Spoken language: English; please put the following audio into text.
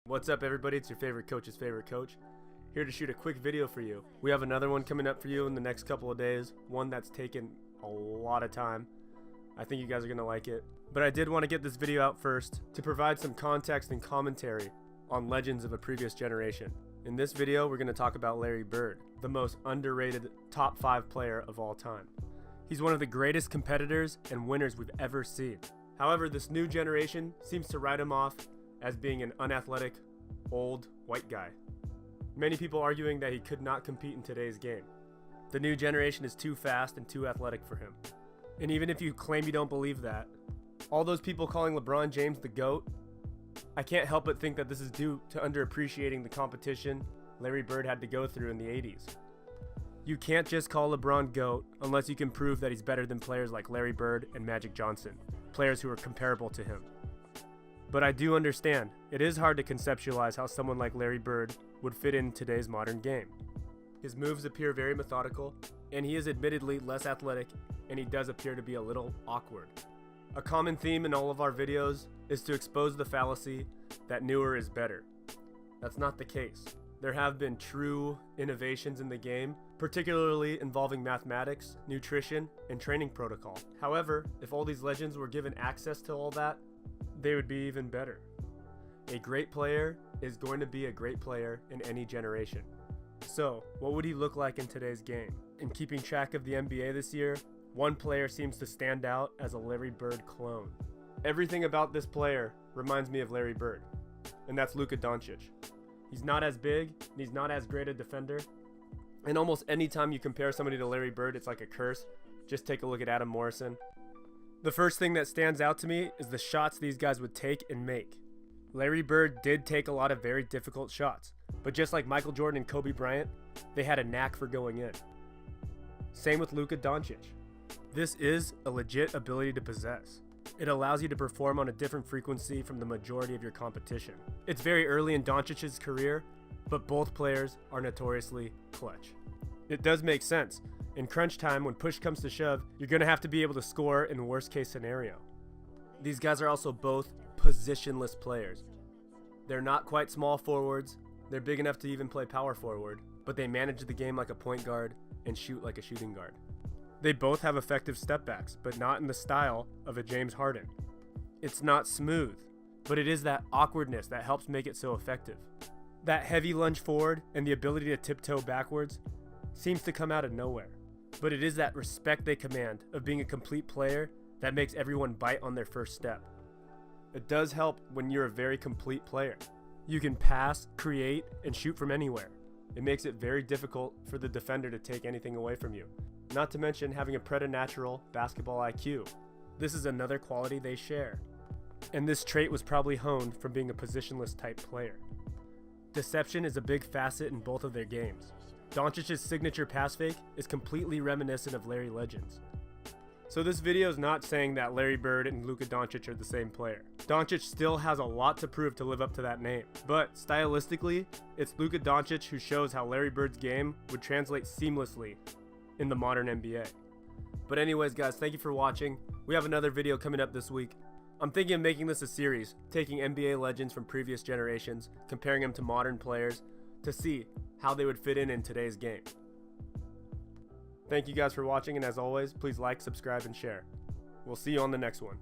What's up, everybody? It's your favorite coach's favorite coach, here to shoot a quick video for you. We have another one coming up for you in the next couple of days, one that's taken a lot of time. I think you guys are going to like it. But I did want to get this video out first to provide some context and commentary on legends of a previous generation. In this video, we're going to talk about Larry Bird, the most underrated top 5 player of all time. He's one of the greatest competitors and winners we've ever seen. However, this new generation seems to write him off as being an unathletic, old, white guy. Many people arguing that he could not compete in today's game. The new generation is too fast and too athletic for him. And even if you claim you don't believe that, all those people calling LeBron James the GOAT, I can't help but think that this is due to underappreciating the competition Larry Bird had to go through in the 80s. You can't just call LeBron GOAT unless you can prove that he's better than players like Larry Bird and Magic Johnson, players who are comparable to him. But I do understand, it is hard to conceptualize how someone like Larry Bird would fit in today's modern game. His moves appear very methodical, and he is admittedly less athletic, and he does appear to be a little awkward. A common theme in all of our videos is to expose the fallacy that newer is better. That's not the case. There have been true innovations in the game, particularly involving mathematics, nutrition, and training protocol. However, if all these legends were given access to all that, they would be even better. A great player is going to be a great player in any generation. So, what would he look like in today's game? In keeping track of the NBA this year, one player seems to stand out as a Larry Bird clone. Everything about this player reminds me of Larry Bird, and that's Luka Doncic. He's not as big, and he's not as great a defender, and almost any time you compare somebody to Larry Bird, it's like a curse. Just take a look at Adam Morrison. The first thing that stands out to me is the shots these guys would take and make. Larry Bird did take a lot of very difficult shots, but just like Michael Jordan and Kobe Bryant, they had a knack for going in. Same with Luka Doncic. This is a legit ability to possess. It allows you to perform on a different frequency from the majority of your competition. It's very early in Doncic's career, but both players are notoriously clutch. It does make sense. In crunch time, when push comes to shove, you're going to have to be able to score in the worst case scenario. These guys are also both positionless players. They're not quite small forwards, they're big enough to even play power forward, but they manage the game like a point guard and shoot like a shooting guard. They both have effective step backs, but not in the style of a James Harden. It's not smooth, but it is that awkwardness that helps make it so effective. That heavy lunge forward and the ability to tiptoe backwards seems to come out of nowhere. But it is that respect they command of being a complete player that makes everyone bite on their first step. It does help when you're a very complete player. You can pass, create, and shoot from anywhere. It makes it very difficult for the defender to take anything away from you. Not to mention having a preternatural basketball IQ. This is another quality they share. And this trait was probably honed from being a positionless type player. Deception is a big facet in both of their games. Doncic's signature pass fake is completely reminiscent of Larry Legend's. So this video is not saying that Larry Bird and Luka Doncic are the same player. Doncic still has a lot to prove to live up to that name. But stylistically, it's Luka Doncic who shows how Larry Bird's game would translate seamlessly in the modern NBA. But anyways guys, thank you for watching. We have another video coming up this week. I'm thinking of making this a series, taking NBA legends from previous generations, comparing them to modern players to see how they would fit in today's game. Thank you guys for watching, and as always, please like, subscribe, and share. We'll see you on the next one.